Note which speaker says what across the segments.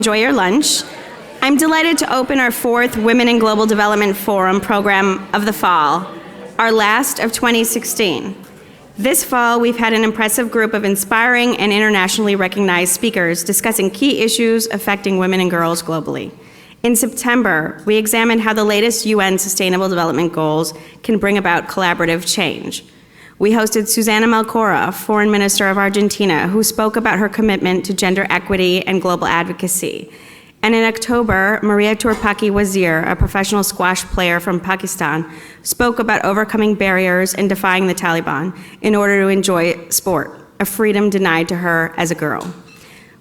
Speaker 1: Enjoy your lunch. I'm delighted to open our fourth Women in Global Development Forum program of the fall, our last of 2016. This fall, we've had an impressive group of inspiring and internationally recognized speakers discussing key issues affecting women and girls globally. In September, we examined how the latest UN Sustainable Development Goals can bring about collaborative change. We hosted Susana Malcorra, Foreign Minister of Argentina, who spoke about her commitment to gender equity and global advocacy. And in October, Maria Turpaki Wazir, a professional squash player from Pakistan, spoke about overcoming barriers and defying the Taliban in order to enjoy sport, a freedom denied to her as a girl.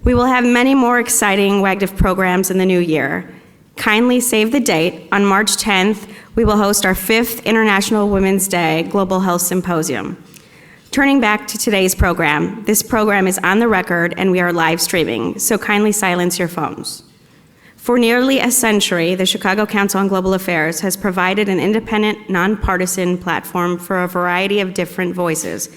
Speaker 1: We will have many more exciting WAGDF programs in the new year. Kindly save the date. On March 10th, we will host our 5th International Women's Day Global Health Symposium. Turning back to today's program, this program is on the record and we are live streaming, so kindly silence your phones. For nearly a century, the Chicago Council on Global Affairs has provided an independent, nonpartisan platform for a variety of different voices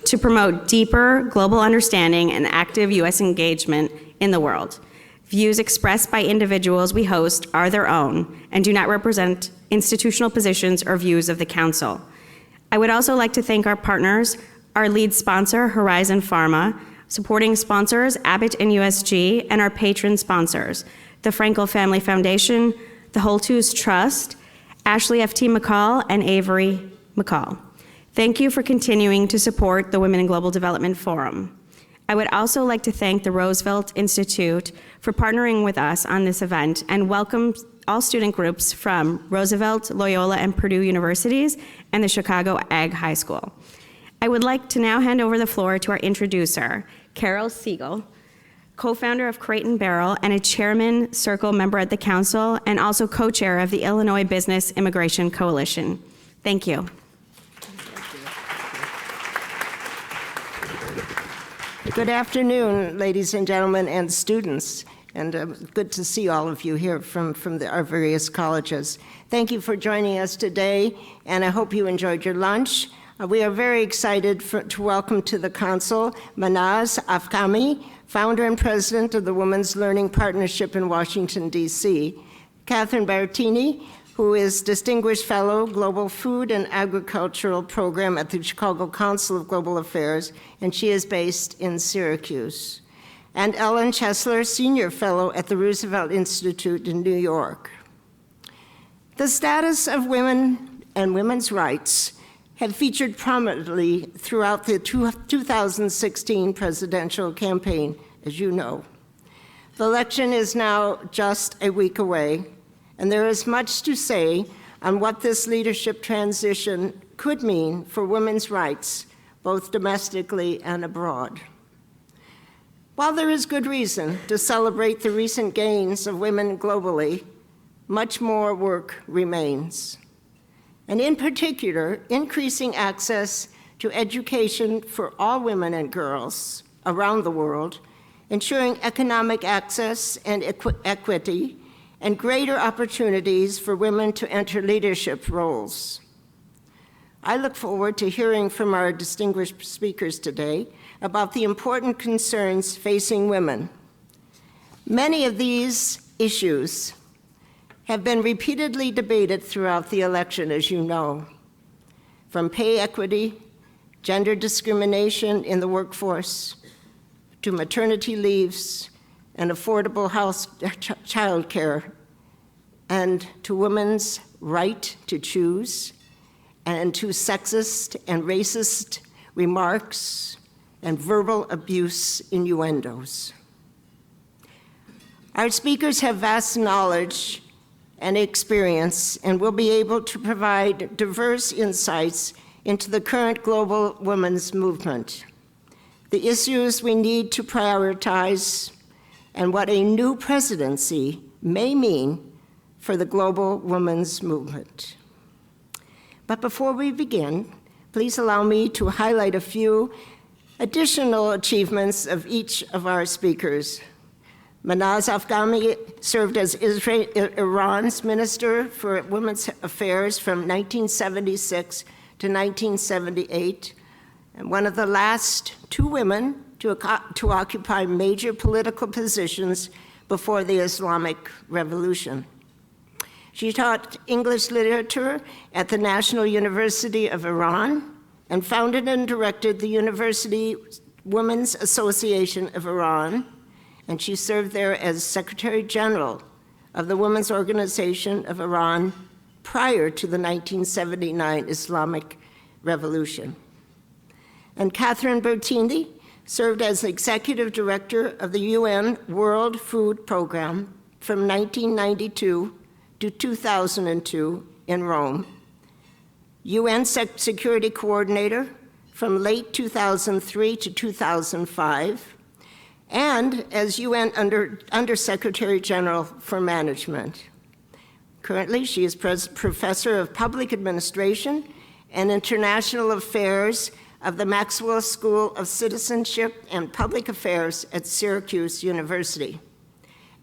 Speaker 1: to promote deeper global understanding and active U.S. engagement in the world. Views expressed by individuals we host are their own and do not represent institutional positions or views of the Council. I would also like to thank our partners, our lead sponsor, Horizon Pharma, supporting sponsors, Abbott and USG, and our patron sponsors, the Frankel Family Foundation, the Holtus Trust, Ashley F.T. McCall, and Avery McCall. Thank you for continuing to support the Women in Global Development Forum. I would also like to thank the Roosevelt Institute for partnering with us on this event and welcome all student groups from Roosevelt, Loyola, and Purdue Universities and the Chicago Ag High School. I would like to now hand over the floor to our introducer, Carol Siegel, co-founder of Crate & Barrel and a chairman circle member at the council and also co-chair of the Illinois Business Immigration Coalition. Thank you.
Speaker 2: Good afternoon, ladies and gentlemen, and students. And good to see all of you here from our various colleges. Thank you for joining us today, and I hope you enjoyed your lunch. We are very excited to welcome to the council Manaz Afkhami, founder and president of the Women's Learning Partnership in Washington, D.C., Catherine Bertini, who is Distinguished Fellow, Global Food and Agricultural Program at the Chicago Council of Global Affairs, and she is based in Syracuse. And Ellen Chesler, Senior Fellow at the Roosevelt Institute in New York. The status of women and women's rights have featured prominently throughout the 2016 presidential campaign, as you know. The election is now just a week away, and there is much to say on what this leadership transition could mean for women's rights, both domestically and abroad. While there is good reason to celebrate the recent gains of women globally, much more work remains. And in particular, increasing access to education for all women and girls around the world, ensuring economic access and equity, and greater opportunities for women to enter leadership roles. I look forward to hearing from our distinguished speakers today about the important concerns facing women. Many of these issues have been repeatedly debated throughout the election, as you know, from pay equity, gender discrimination in the workforce, to maternity leaves, and affordable child care, and to women's right to choose, and to sexist and racist remarks and verbal abuse innuendos. Our speakers have vast knowledge and experience and will be able to provide diverse insights into the current global women's movement, the issues we need to prioritize, and what a new presidency may mean for the global women's movement. But before we begin, please allow me to highlight a few additional achievements of each of our speakers. Manaz Afkhami served as Iran's Minister for Women's Affairs from 1976 to 1978, and one of the last two women to occupy major political positions, before the Islamic Revolution. She taught English literature at the National University of Iran and founded and directed the University Women's Association of Iran, and she served there as Secretary General of the Women's Organization of Iran prior to the 1979 Islamic Revolution. And Catherine Bertini served as Executive Director of the UN World Food Program from 1992 to 2002 in Rome, UN Security Coordinator from late 2003 to 2005, and as UN Undersecretary General for Management. Currently, she is Professor of Public Administration and International Affairs of the Maxwell School of Citizenship and Public Affairs at Syracuse University.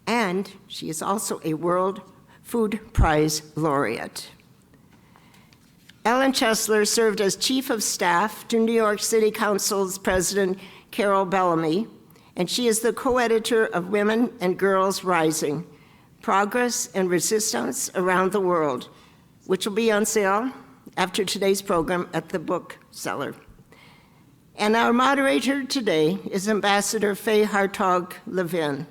Speaker 2: And she is also a World Food Prize laureate. Ellen Chesler served as Chief of Staff to New York City Council's President Carol Bellamy, and she is the co-editor of Women and Girls Rising, Progress and Resistance Around the World, which will be on sale after today's program at the bookseller. And our moderator today is Ambassador Faye Hartog-Levin,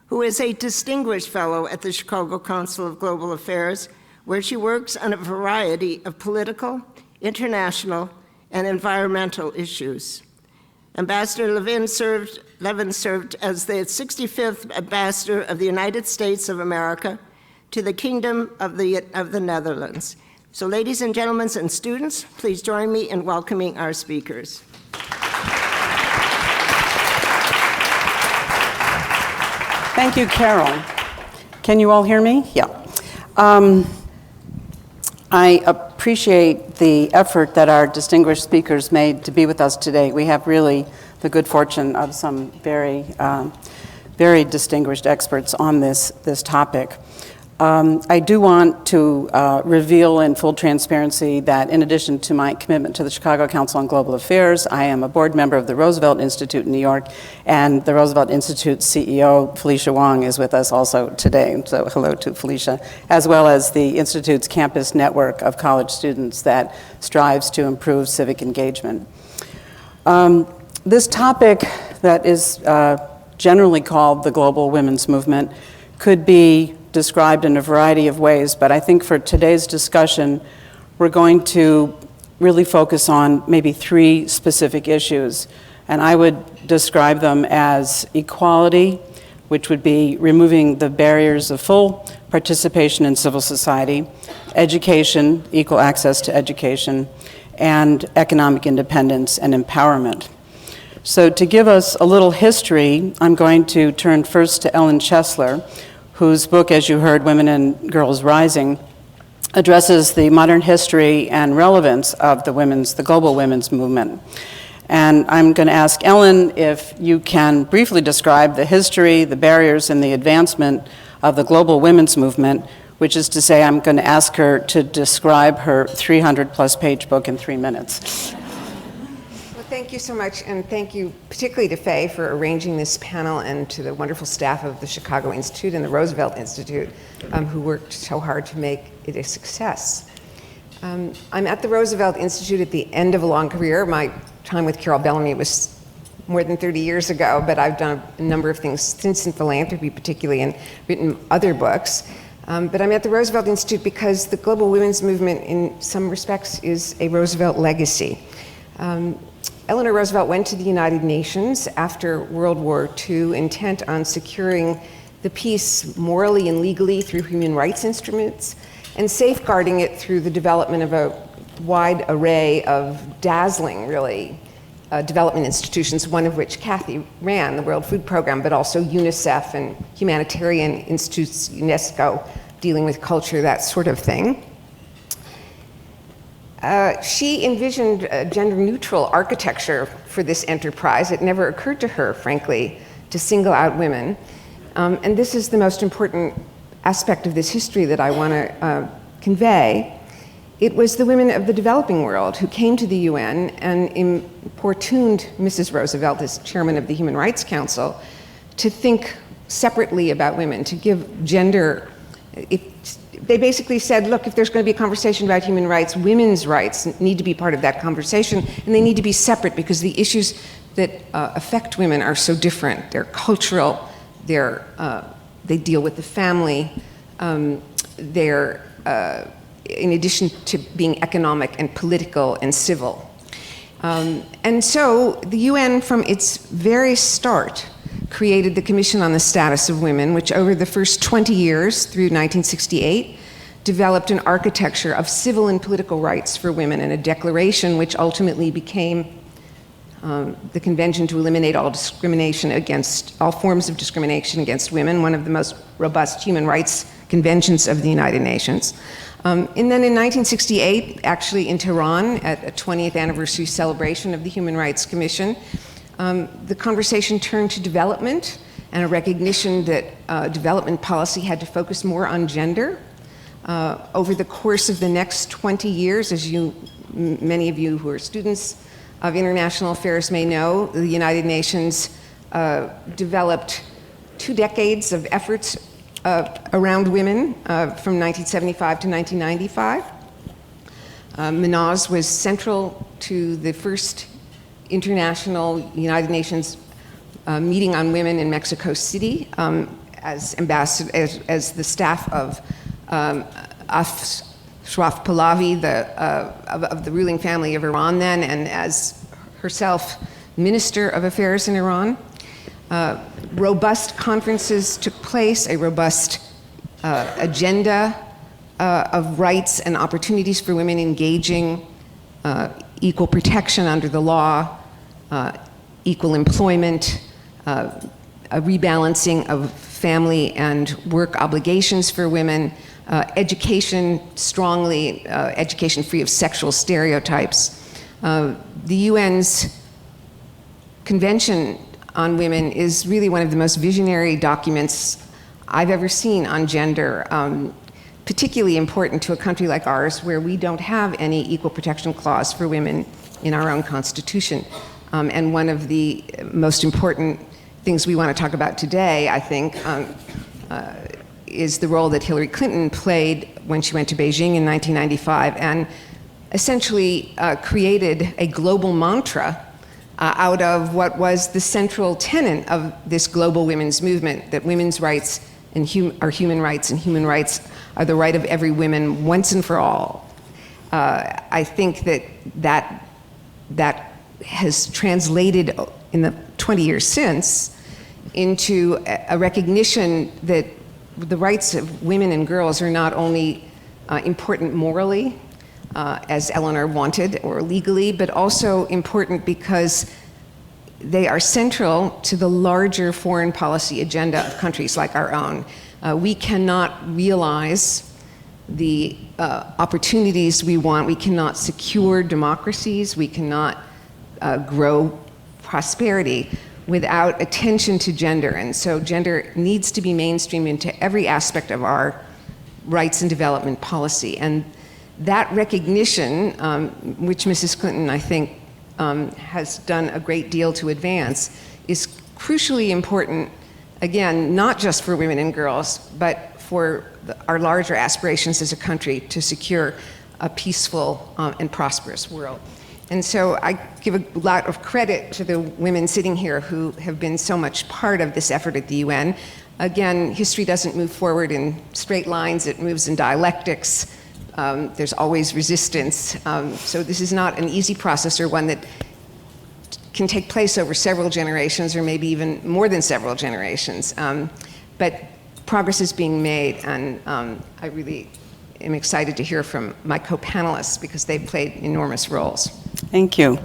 Speaker 2: who is a distinguished fellow at the Chicago Council of Global Affairs, where she works on a variety of political, international, and environmental issues. Ambassador Levin served as the 65th Ambassador of the United States of America to the Kingdom of the Netherlands. So ladies and gentlemen and students, please join me in welcoming our speakers.
Speaker 3: Thank you, Carol. Can you all hear me? Yeah. I appreciate the effort that our distinguished speakers made to be with us today. We have really the good fortune of some very distinguished experts on this topic. I do want to reveal in full transparency that in addition to my commitment to the Chicago Council on Global Affairs, I am a board member of the Roosevelt Institute in New York, and the Roosevelt Institute CEO, Felicia Wong, is with us also today. So hello to Felicia, as well as the Institute's campus network of college students that strives to improve civic engagement. This topic that is generally called the global women's movement could be described in a variety of ways, but I think for today's discussion, we're going to really focus on maybe three specific issues, and I would describe them as equality, which would be removing the barriers of full participation in civil society, education, equal access to education, and economic independence and empowerment. So to give us a little history, I'm going to turn first to Ellen Chesler, whose book, as you heard, Women and Girls Rising, addresses the modern history and relevance of the global women's movement. And I'm going to ask Ellen if you can briefly describe the history, the barriers, and the advancement of the global women's movement, which is to say I'm going to ask her to describe her 300-plus page book in 3 minutes.
Speaker 4: Thank you so much, and thank you particularly to Faye for arranging this panel, and to the wonderful staff of the Chicago Institute and the Roosevelt Institute who worked so hard to make it a success. I'm at the Roosevelt Institute at the end of a long career. My time with Carol Bellamy was more than 30 years ago, but I've done a number of things since in philanthropy particularly, and written other books. But I'm at the Roosevelt Institute because the global women's movement in some respects is a Roosevelt legacy. Eleanor Roosevelt went to the United Nations after World War II, intent on securing the peace morally and legally through human rights instruments, and safeguarding it through the development of a wide array of dazzling, really, development institutions, one of which Kathy ran, the World Food Program, but also UNICEF and humanitarian institutes, UNESCO, dealing with culture, that sort of thing. She envisioned a gender-neutral architecture for this enterprise. It never occurred to her, frankly, to single out women. And this is the most important aspect of this history that I want to convey. It was the women of the developing world who came to the UN and importuned Mrs. Roosevelt, as chairman of the Human Rights Council, to think separately about women, to give gender. They basically said, look, if there's going to be a conversation about human rights, women's rights need to be part of that conversation, and they need to be separate because the issues that affect women are so different. They're cultural, they deal with the family, they're, in addition to being economic and political and civil. And so the UN, from its very start, created the Commission on the Status of Women, which over the first 20 years, through 1968, developed an architecture of civil and political rights for women, and a declaration which ultimately became the Convention to Eliminate all Discrimination Against, all forms of discrimination against women, one of the most robust human rights conventions of the United Nations. And then in 1968, actually in Tehran, at a 20th anniversary celebration of the Human Rights Commission, the conversation turned to development and a recognition that development policy had to focus more on gender. Over the course of the next 20 years, as many of you who are students of international affairs may know, the United Nations developed 2 decades of efforts around women from 1975 to 1995. Minaz was central to the first international United Nations meeting on women in Mexico City as ambassador, as the staff of Ashraf Pahlavi, of the ruling family of Iran then, and as herself Minister of Affairs in Iran. Robust conferences took place, a robust agenda of rights and opportunities for women engaging, equal protection under the law, equal employment, a rebalancing of family and work obligations for women, education strongly, education free of sexual stereotypes. The UN's Convention on Women is really one of the most visionary documents I've ever seen on gender, particularly important to a country like ours where we don't have any equal protection clause for women in our own constitution. And one of the most important things we want to talk about today, I think, is the role that Hillary Clinton played when she went to Beijing in 1995 and essentially created a global mantra out of what was the central tenet of this global women's movement, that women's rights are human rights, and human rights are the right of every woman once and for all. I think that has translated in the 20 years since into a recognition that the rights of women and girls are not only important morally, as Eleanor wanted, or legally, but also important because they are central to the larger foreign policy agenda of countries like our own. We cannot realize the opportunities we want, we cannot secure democracies, we cannot grow prosperity without attention to gender. And so gender needs to be mainstreamed into every aspect of our rights and development policy. And that recognition, which Mrs. Clinton, I think, has done a great deal to advance, is crucially important, again, not just for women and girls, but for our larger aspirations as a country to secure a peaceful and prosperous world. And so I give a lot of credit to the women sitting here who have been so much part of this effort at the UN. Again, history doesn't move forward in straight lines, it moves in dialectics. There's always resistance. So this is not an easy process or one that can take place over several generations or maybe even more than several generations. But progress is being made, and I really am excited to hear from my co-panelists because they've played enormous roles.
Speaker 3: Thank you.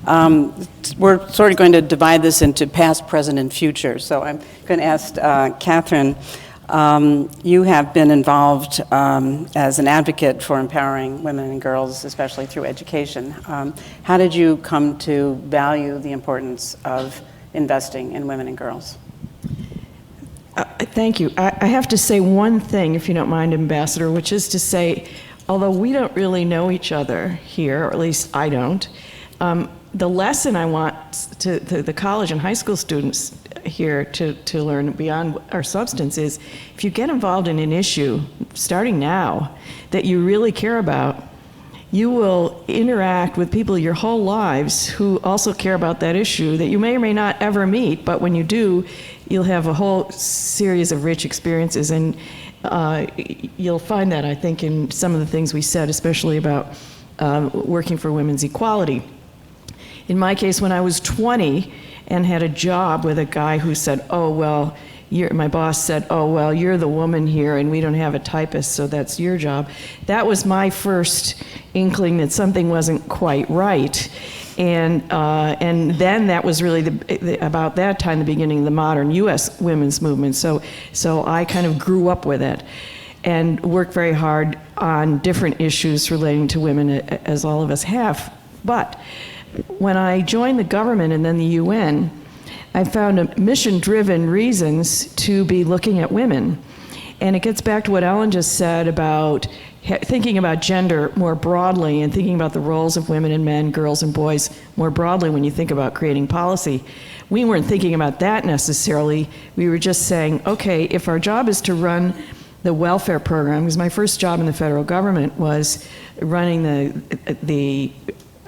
Speaker 3: We're sort of going to divide this into past, present, and future. So I'm going to ask Catherine, you have been involved as an advocate for empowering women and girls, especially through education. How did you come to value the importance of investing in women and girls?
Speaker 5: Thank you. I have to say one thing, if you don't mind, Ambassador, which is to say, although we don't really know each other here, or at least I don't, the lesson I want to the college and high school students here to learn beyond our substance is, if you get involved in an issue, starting now, that you really care about, you will interact with people your whole lives who also care about that issue that you may or may not ever meet, but when you do, you'll have a whole series of rich experiences. And you'll find that, I think, in some of the things we said, especially about working for women's equality. In my case, when I was 20 and had a job with a guy who said, oh, well, my boss said, oh, well, you're the woman here and we don't have a typist, so that's your job. That was my first inkling that something wasn't quite right. And then that was really about that time, the beginning of the modern U.S. women's movement. So I kind of grew up with it and worked very hard on different issues relating to women, as all of us have. But when I joined the government and then the UN, I found mission-driven reasons to be looking at women. And it gets back to what Ellen just said about thinking about gender more broadly and thinking about the roles of women and men, girls and boys more broadly when you think about creating policy. We weren't thinking about that necessarily. We were just saying, okay, if our job is to run the welfare program, because my first job in the federal government was running the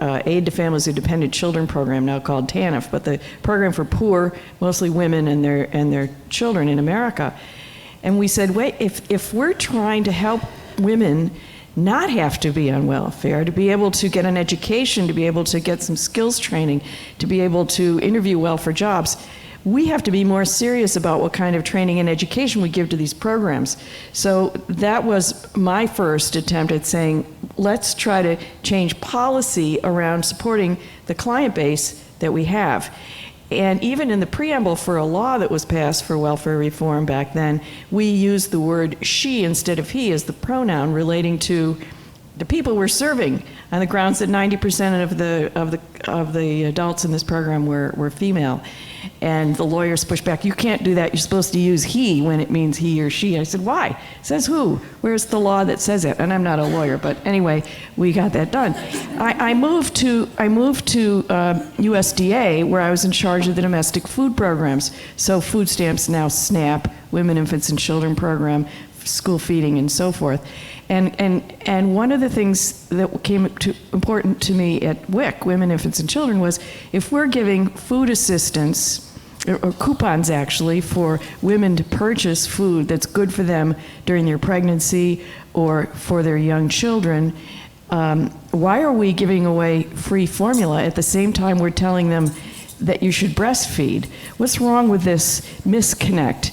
Speaker 5: Aid to Families with Dependent Children program, now called TANF, but the program for poor, mostly women and their children in America. And we said, wait, if we're trying to help women not have to be on welfare, to be able to get an education, to be able to get some skills training, to be able to interview well for jobs, we have to be more serious about what kind of training and education we give to these programs. So that was my first attempt at saying, let's try to change policy around supporting the client base that we have. And even in the preamble for a law that was passed for welfare reform back then, we used the word she instead of he as the pronoun relating to the people we're serving, on the grounds that 90% of the adults in this program were female. And the lawyers pushed back, you can't do that, you're supposed to use he when it means he or she. I said, why? It says who? Where's the law that says it? And I'm not a lawyer, but anyway, we got that done. I moved to USDA, where I was in charge of the domestic food programs. So food stamps, now SNAP, Women, Infants, and Children program, school feeding, and so forth. And one of the things that became important to me at WIC, Women, Infants, and Children, was if we're giving food assistance, or coupons actually, for women to purchase food that's good for them during their pregnancy or for their young children, why are we giving away free formula at the same time we're telling them that you should breastfeed? What's wrong with this misconnect?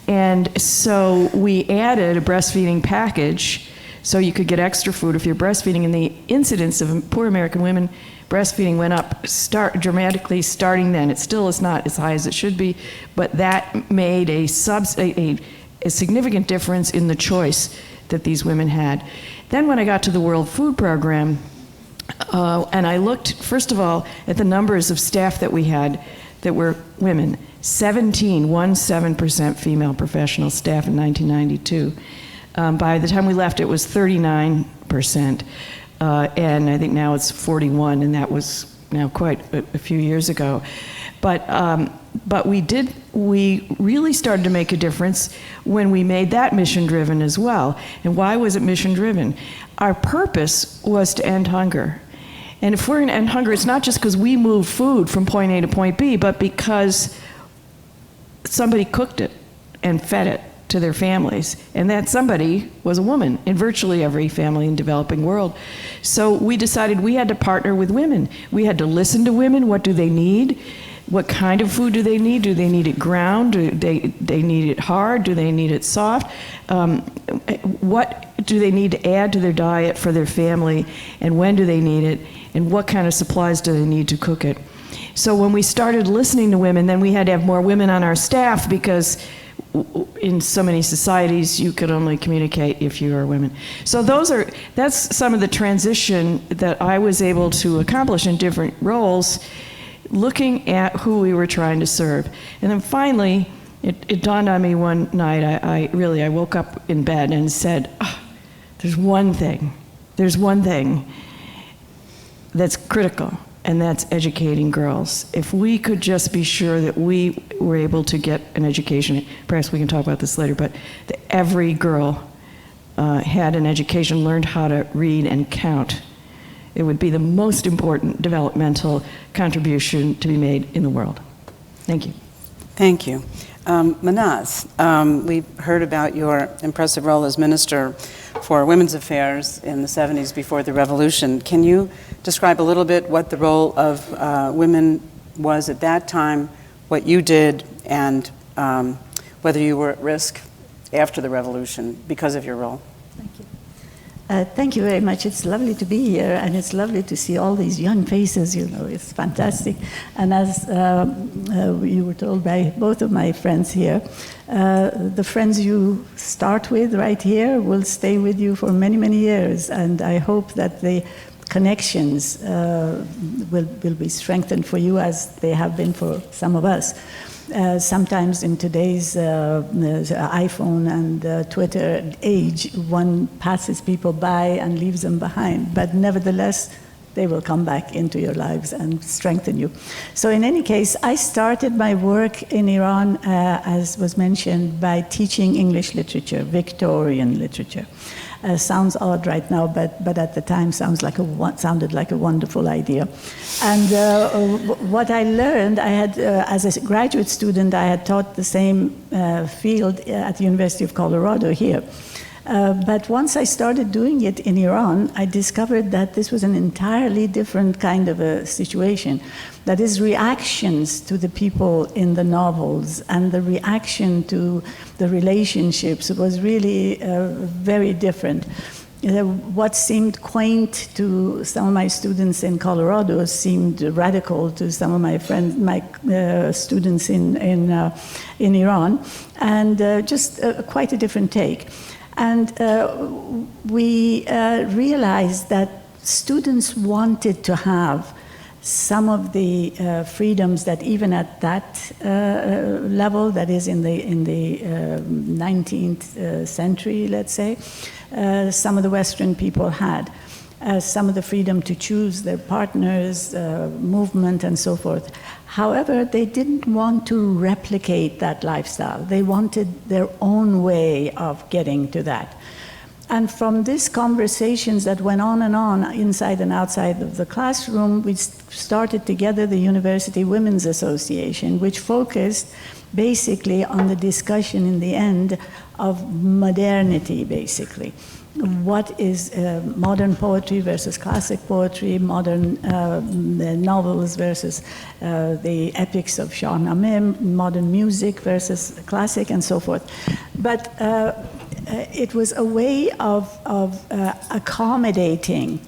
Speaker 5: And so we added a breastfeeding package so you could get extra food if you're breastfeeding, and the incidence of poor American women breastfeeding went up dramatically starting then. It still is not as high as it should be, but that made a significant difference in the choice that these women had. Then when I got to the World Food Program, and I looked, first of all, at the numbers of staff that we had that were women, 17% female professional staff in 1992. By the time we left, it was 39%, and I think now it's 41, and that was now quite a few years ago. But we really started to make a difference when we made that mission-driven as well. And why was it mission-driven? Our purpose was to end hunger. And if we're going to end hunger, it's not just because we moved food from point A to point B, but because somebody cooked it and fed it to their families. And that somebody was a woman in virtually every family in the developing world. So we decided we had to partner with women. We had to listen to women. What do they need? What kind of food do they need? Do they need it ground? Do they need it hard? Do they need it soft? What do they need to add to their diet for their family? And when do they need it? And what kind of supplies do they need to cook it? So when we started listening to women, then we had to have more women on our staff, because in so many societies you could only communicate if you are women. So that's some of the transition that I was able to accomplish in different roles, looking at who we were trying to serve. And then finally, it dawned on me one night, I woke up in bed and said, there's one thing that's critical, and that's educating girls. If we could just be sure that we were able to get an education, perhaps we can talk about this later, but that every girl had an education, learned how to read and count, it would be the most important developmental contribution to be made in the world. Thank you.
Speaker 3: Thank you. Manaz, we heard about your impressive role as Minister for Women's Affairs in the 70s before the revolution. Can you describe a little bit what the role of women was at that time, what you did, and whether you were at risk after the revolution because of your role?
Speaker 6: Thank you. Thank you very much. It's lovely to be here, and it's lovely to see all these young faces, you know, it's fantastic. And as you were told by both of my friends here, the friends you start with right here will stay with you for many, many years, and I hope that the connections will be strengthened for you as they have been for some of us. Sometimes in today's iPhone and Twitter age, one passes people by and leaves them behind, but nevertheless, they will come back into your lives and strengthen you. So in any case, I started my work in Iran, as was mentioned, by teaching English literature, Victorian literature. Sounds odd right now, but at the time sounded like a wonderful idea. And what I learned, I had, as a graduate student, I had taught the same field at the University of Colorado here. But once I started doing it in Iran, I discovered that this was an entirely different kind of a situation. That is, reactions to the people in the novels and the reaction to the relationships was really very different. What seemed quaint to some of my students in Colorado seemed radical to some of my friends, my students in Iran, and just quite a different take. And we realized that students wanted to have some of the freedoms that even at that level, that is in the 19th century, let's say, some of the Western people had. Some of the freedom to choose their partners, movement, and so forth. However, they didn't want to replicate that lifestyle. They wanted their own way of getting to that. And from these conversations that went on and on, inside and outside of the classroom, we started together the University Women's Association, which focused basically on the discussion in the end of modernity, basically. What is modern poetry versus classic poetry, modern novels versus the epics of Shahnameh, modern music versus classic, and so forth. But it was a way of accommodating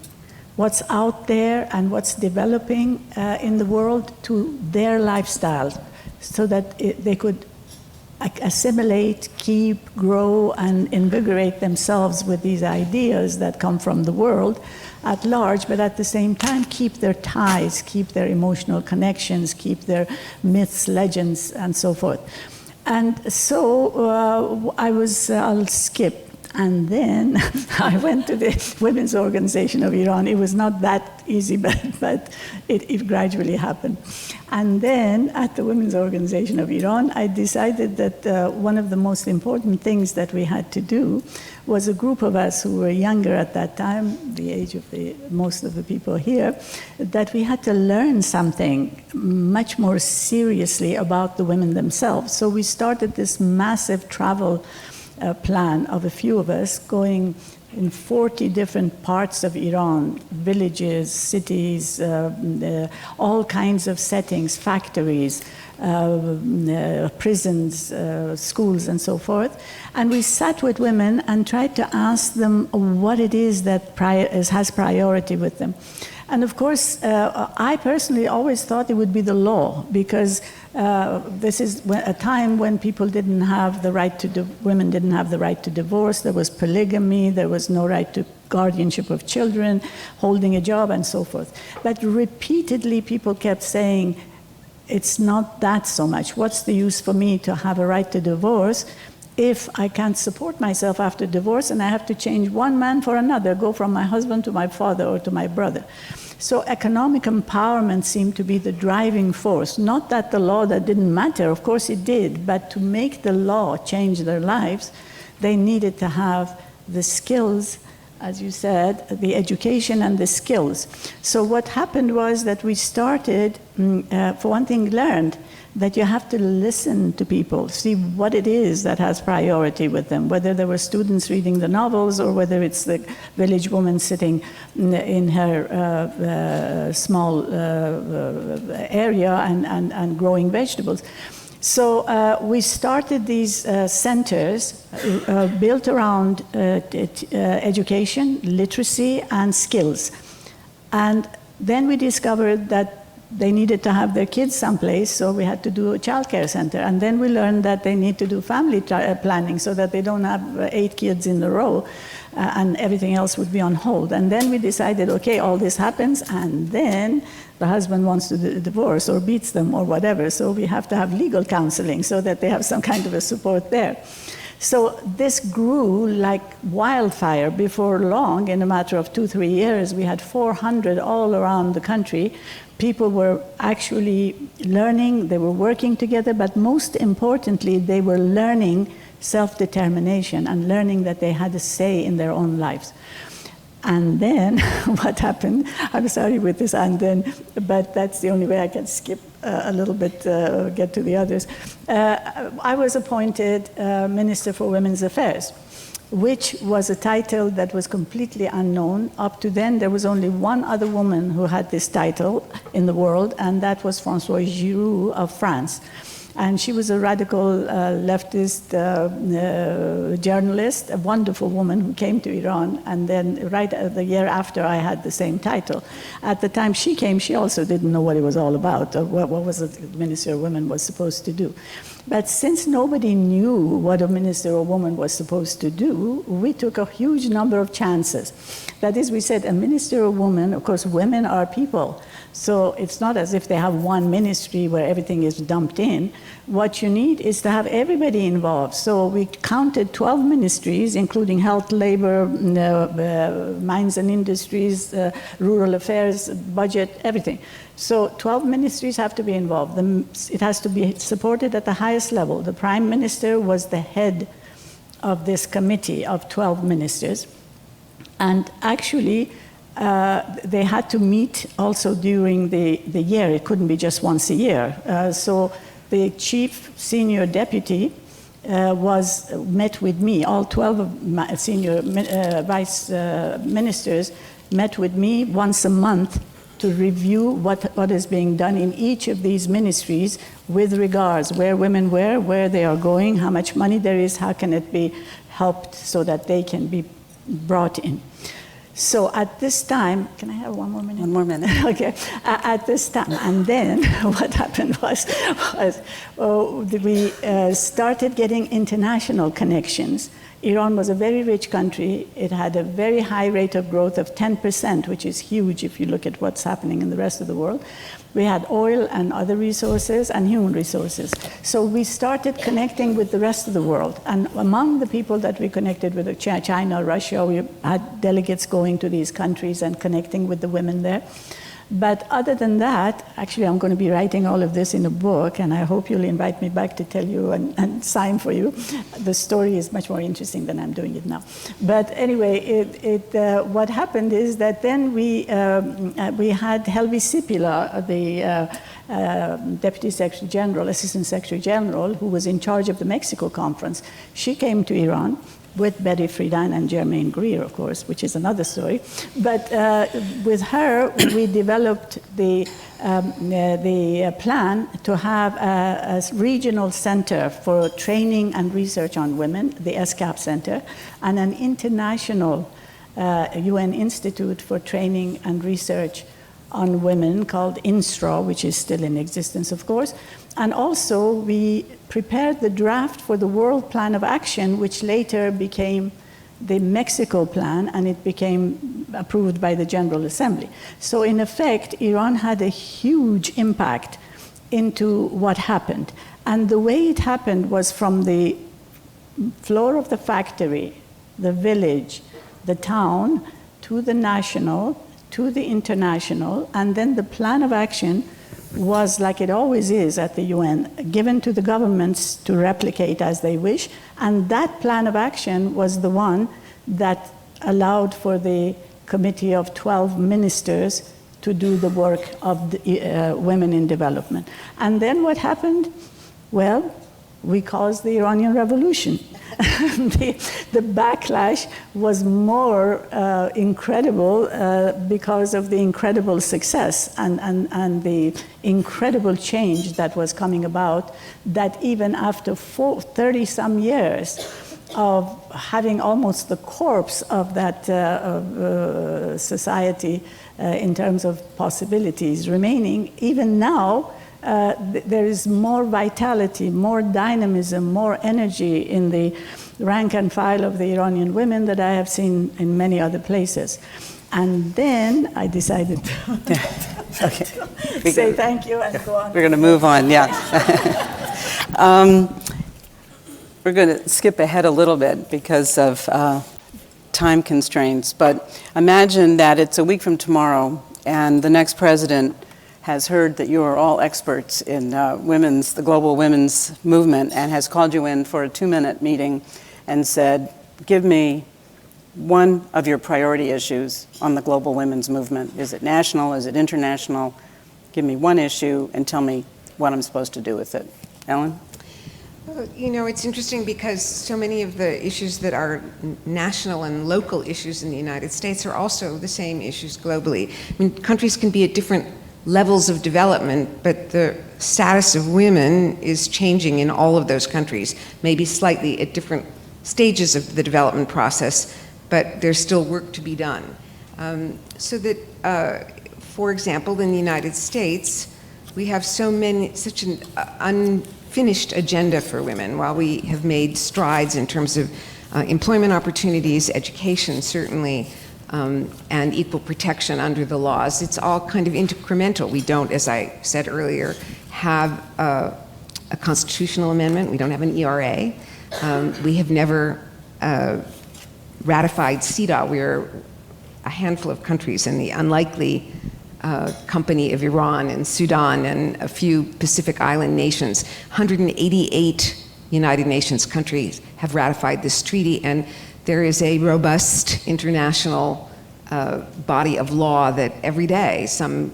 Speaker 6: what's out there and what's developing in the world to their lifestyle, so that they could assimilate, keep, grow, and invigorate themselves with these ideas that come from the world at large, but at the same time keep their ties, keep their emotional connections, keep their myths, legends, and so forth. And so I'll skip. And then I went to the Women's Organization of Iran. It was not that easy, but it gradually happened. And then at the Women's Organization of Iran, I decided that one of the most important things that we had to do was a group of us who were younger at that time, the age of most of the people here, that we had to learn something much more seriously about the women themselves. So we started this massive travel plan of a few of us going in 40 different parts of Iran, villages, cities, all kinds of settings, factories, prisons, schools, and so forth. And we sat with women and tried to ask them what it is that has priority with them. And of course, I personally always thought it would be the law, because this is a time when people didn't have the right to, women didn't have the right to divorce, there was polygamy, there was no right to guardianship of children, holding a job, and so forth. But repeatedly, people kept saying, it's not that so much. What's the use for me to have a right to divorce if I can't support myself after divorce and I have to change one man for another, go from my husband to my father or to my brother? So economic empowerment seemed to be the driving force. Not that the law that didn't matter, of course it did, but to make the law change their lives, they needed to have the skills, as you said, the education and the skills. So what happened was that we started, for one thing, learned that you have to listen to people, see what it is that has priority with them, whether there were students reading the novels or whether it's the village woman sitting in her small area and growing vegetables. So we started these centers built around education, literacy, and skills. And then we discovered that they needed to have their kids someplace, so we had to do a childcare center. And then we learned that they need to do family planning so that they don't have 8 kids in a row and everything else would be on hold. And then we decided, okay, all this happens, and then the husband wants to divorce or beats them or whatever, so we have to have legal counseling so that they have some kind of a support there. So this grew like wildfire. Before long, in a matter of 2-3 years, we had 400 all around the country. People were actually learning, they were working together, but most importantly, they were learning self-determination and learning that they had a say in their own lives. And then what happened, I'm sorry with this and then, but that's the only way I can skip a little bit, get to the others. I was appointed Minister for Women's Affairs, which was a title that was completely unknown. Up to then, there was only one other woman who had this title in the world, and that was Françoise Giroud of France. And she was a radical leftist journalist, a wonderful woman who came to Iran. And then right the year after, I had the same title. At the time she came, she also didn't know what it was all about, or what was the Minister of Women was supposed to do. But since nobody knew what a minister or woman was supposed to do, we took a huge number of chances. That is, we said a minister or woman, of course, women are people. So it's not as if they have one ministry where everything is dumped in. What you need is to have everybody involved. So we counted 12 ministries, including health, labor, mines and industries, rural affairs, budget, everything. So 12 ministries have to be involved. It has to be supported at the highest level. The Prime Minister was the head of this committee of 12 ministers. And actually, they had to meet also during the year. It couldn't be just once a year. So the chief senior deputy met with me. All 12 of my senior vice ministers met with me once a month to review what is being done in each of these ministries with regards where women were, where they are going, how much money there is, how can it be helped so that they can be brought in. So at this time, can I have one more minute?
Speaker 3: One more minute.
Speaker 6: Okay. At this time, and then what happened was we started getting international connections. Iran was a very rich country. It had a very high rate of growth of 10%, which is huge if you look at what's happening in the rest of the world. We had oil and other resources and human resources. So we started connecting with the rest of the world. And among the people that we connected with, China, Russia, we had delegates going to these countries and connecting with the women there. But other than that, actually, I'm going to be writing all of this in a book, and I hope you'll invite me back to tell you and sign for you. The story is much more interesting than I'm doing it now. But anyway, what happened is that then we had Helvi Sipila, the Deputy Secretary General, Assistant Secretary General, who was in charge of the Mexico conference. She came to Iran with Betty Friedan and Germaine Greer, of course, which is another story. But with her, we developed the plan to have a regional center for training and research on women, the SCAP Center, and an international UN Institute for Training and Research on Women called INSTRA, which is still in existence, of course. And also, we prepared the draft for the World Plan of Action, which later became the Mexico Plan, and it became approved by the General Assembly. So in effect, Iran had a huge impact into what happened. And the way it happened was from the floor of the factory, the village, the town, to the national, to the international, and then the plan of action was, like it always is at the UN, given to the governments to replicate as they wish, and that plan of action was the one that allowed for the committee of 12 ministers to do the work of the, women in development. And then what happened? Well, we caused the Iranian Revolution. The backlash was more incredible because of the incredible success and the incredible change that was coming about, that even after 30-some years of having almost the corpse of that society in terms of possibilities remaining, even now, there is more vitality, more dynamism, more energy in the rank and file of the Iranian women that I have seen in many other places. And then I decided to say thank you and go on.
Speaker 3: We're going to move on, yeah. We're going to skip ahead a little bit because of time constraints, but imagine that it's a week from tomorrow and the next president has heard that you are all experts in the global women's movement, and has called you in for a 2-minute meeting and said, give me one of your priority issues on the global women's movement. Is it national? Is it international? Give me one issue and tell me what I'm supposed to do with it. Ellen?
Speaker 4: Well, you know, it's interesting because so many of the issues that are national and local issues in the United States are also the same issues globally. I mean, countries can be at different levels of development, but the status of women is changing in all of those countries, maybe slightly at different stages of the development process, but there's still work to be done. So that, for example, in the United States, we have such an unfinished agenda for women. While we have made strides in terms of employment opportunities, education certainly, and equal protection under the laws, it's all kind of incremental. We don't, as I said earlier, have a constitutional amendment. We don't have an ERA. We have never ratified CEDAW. We're a handful of countries in the unlikely company of Iran and Sudan and a few Pacific Island nations. 188 United Nations countries have ratified this treaty, and there is a robust international body of law that every day some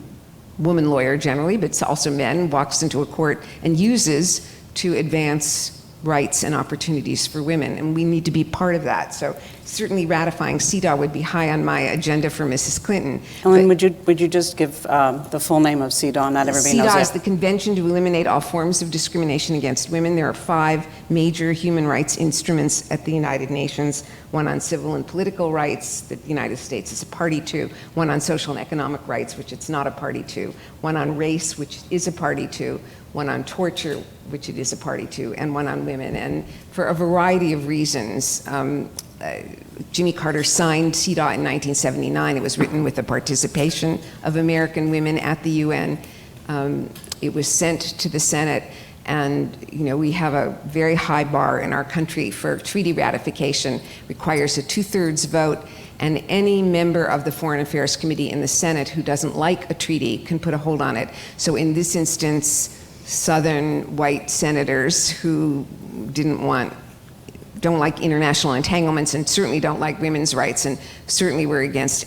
Speaker 4: woman lawyer generally, but also men, walks into a court and uses to advance rights and opportunities for women, and we need to be part of that. So certainly ratifying CEDAW would be high on my agenda for Mrs. Clinton.
Speaker 3: Ellen, would you just give the full name of CEDAW? Not everybody knows
Speaker 4: CEDAW
Speaker 3: it.
Speaker 4: is the Convention to Eliminate All Forms of Discrimination Against Women. There are 5 major human rights instruments at the United Nations, one on civil and political rights that the United States is a party to, one on social and economic rights, which it's not a party to, one on race, which is a party to, one on torture, which it is a party to, and one on women. And for a variety of reasons, Jimmy Carter signed CEDAW in 1979. It was written with the participation of American women at the UN. It was sent to the Senate, and you know, we have a very high bar in our country for treaty ratification. Requires a 2/3 vote, and any member of the Foreign Affairs Committee in the Senate who doesn't like a treaty can put a hold on it. So in this instance, Southern white senators who don't like international entanglements and certainly don't like women's rights and certainly were against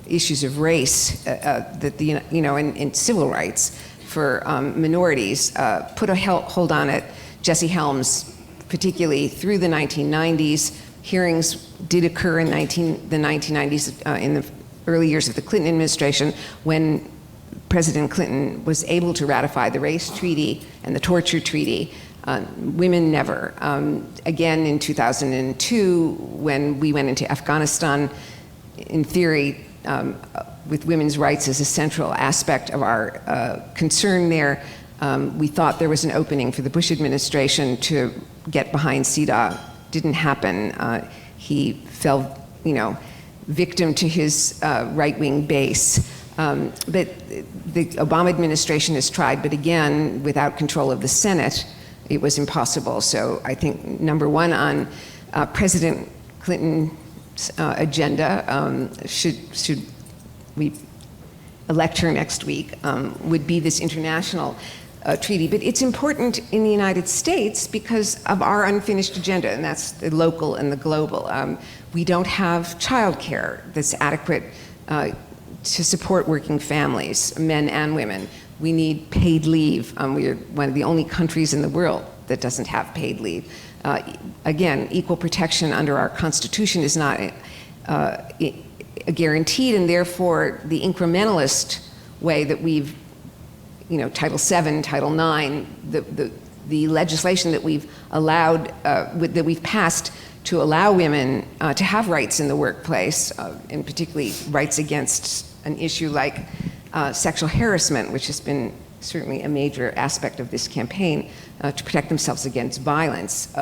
Speaker 4: issues of race and civil rights for minorities, put a hold on it. Jesse Helms, particularly through the 1990s, hearings did occur in the 1990s in the early years of the Clinton administration when President Clinton was able to ratify the race treaty and the torture treaty. Women never. Again, in 2002, when we went into Afghanistan, in theory, with women's rights as a central aspect of our concern there, we thought there was an opening for the Bush administration to get behind CEDAW. Didn't happen. He fell, victim to his right-wing base. But the Obama administration has tried, but again, without control of the Senate, it was impossible. So I think number one on President Clinton's agenda should we elect her next week, would be this international treaty. But it's important in the United States because of our unfinished agenda, and that's the local and the global. We don't have childcare that's adequate to support working families, men and women. We need paid leave. We are one of the only countries in the world that doesn't have paid leave. Again, equal protection under our Constitution is not guaranteed, and therefore the incrementalist way that we've, Title VII, Title IX, the legislation that we've allowed, that we've passed to allow women to have rights in the workplace, and particularly rights against an issue like sexual harassment, which has been certainly a major aspect of this campaign to protect themselves against violence,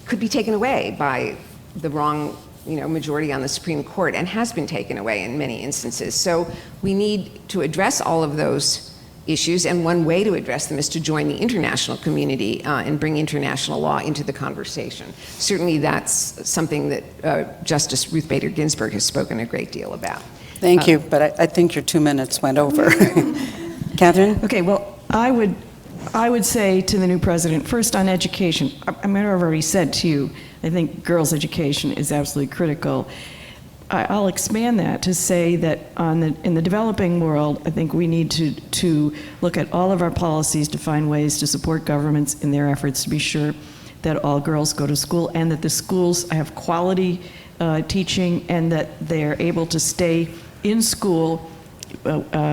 Speaker 4: could be taken away by the wrong majority on the Supreme Court, and has been taken away in many instances. So we need to address all of those issues, and one way to address them is to join the international community and bring international law into the conversation. Certainly that's something that Justice Ruth Bader Ginsburg has spoken a great deal about.
Speaker 3: Thank you, but I think your 2 minutes went over. Catherine?
Speaker 5: Okay, well, I would say to the new president, first on education, I might have already said to you, I think girls' education is absolutely critical. I'll expand that to say that in the developing world, I think we need to look at all of our policies to find ways to support governments in their efforts to be sure that all girls go to school, and that the schools have quality teaching, and that they're able to stay in school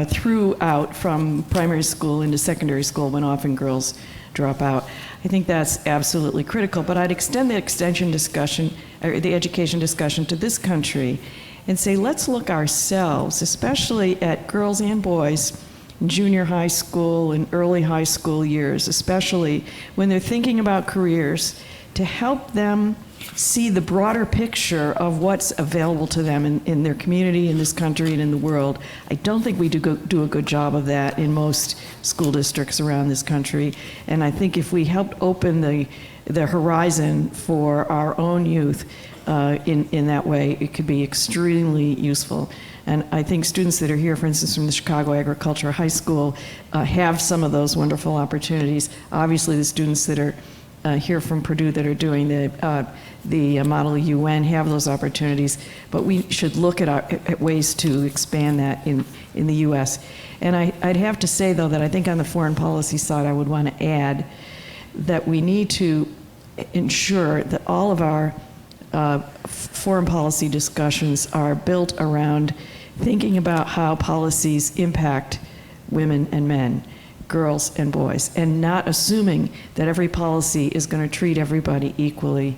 Speaker 5: throughout, from primary school into secondary school, when often girls drop out. I think that's absolutely critical, but I'd extend the extension discussion, or the education discussion, to this country and say, let's look ourselves, especially at girls and boys in junior high school and early high school years, especially when they're thinking about careers, to help them see the broader picture of what's available to them in their community, in this country, and in the world. I don't think we do a good job of that in most school districts around this country. And I think if we helped open the horizon for our own youth in that way, it could be extremely useful. And I think students that are here, for instance, from the Chicago Agricultural High School, have some of those wonderful opportunities. Obviously, the students that are here from Purdue that are doing the Model UN have those opportunities, but we should look at ways to expand that in the U.S. And I'd have to say, though, that I think on the foreign policy side, I would want to add that we need to ensure that all of our foreign policy discussions are built around thinking about how policies impact women and men, girls and boys, and not assuming that every policy is going to treat everybody equally.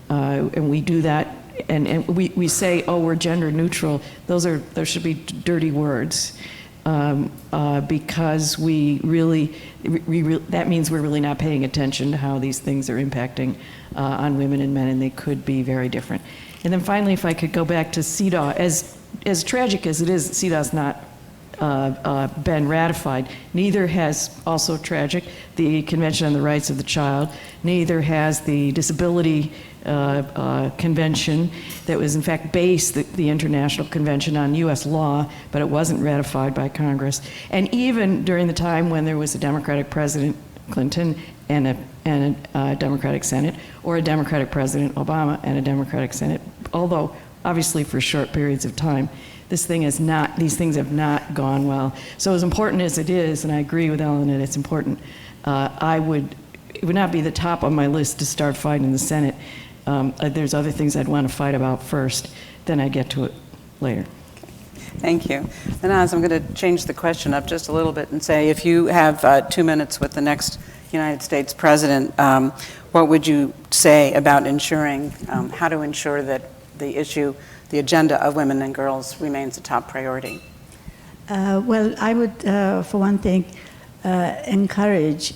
Speaker 5: And we do that, and we say, oh, we're gender neutral. Those should be dirty words, because that means we're really not paying attention to how these things are impacting on women and men, and they could be very different. And then finally, if I could go back to CEDAW, as tragic as it is, CEDAW's not been ratified. Neither has, also tragic, the Convention on the Rights of the Child. Neither has the Disability Convention that was in fact based, the International Convention on U.S. law, but it wasn't ratified by Congress. And even during the time when there was a Democratic President, Clinton, and a Democratic Senate, or a Democratic President, Obama, and a Democratic Senate, although obviously for short periods of time, these things have not gone well. So as important as it is, and I agree with Ellen that it's important, it would not be the top on my list to start fighting in the Senate. There's other things I'd want to fight about first, then I get to it later.
Speaker 3: Thank you. And as I'm going to change the question up just a little bit and say, if you have 2 minutes with the next United States president, what would you say about ensuring, how to ensure that the agenda of women and girls remains a top priority?
Speaker 6: Well, I would, for one thing, encourage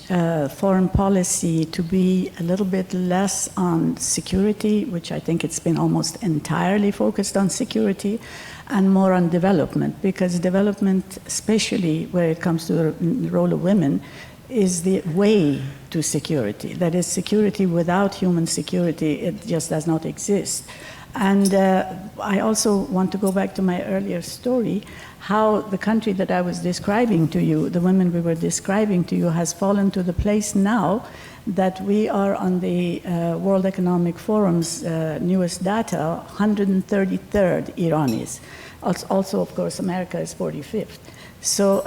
Speaker 6: foreign policy to be a little bit less on security, which I think it's been almost entirely focused on security, and more on development, because development, especially where it comes to the role of women, is the way to security. That is, security without human security, it just does not exist. And I also want to go back to my earlier story, how the country that I was describing to you, the women we were describing to you, has fallen to the place now that we are on the World Economic Forum's newest data, 133rd Iran is. Also, of course, America is 45th. So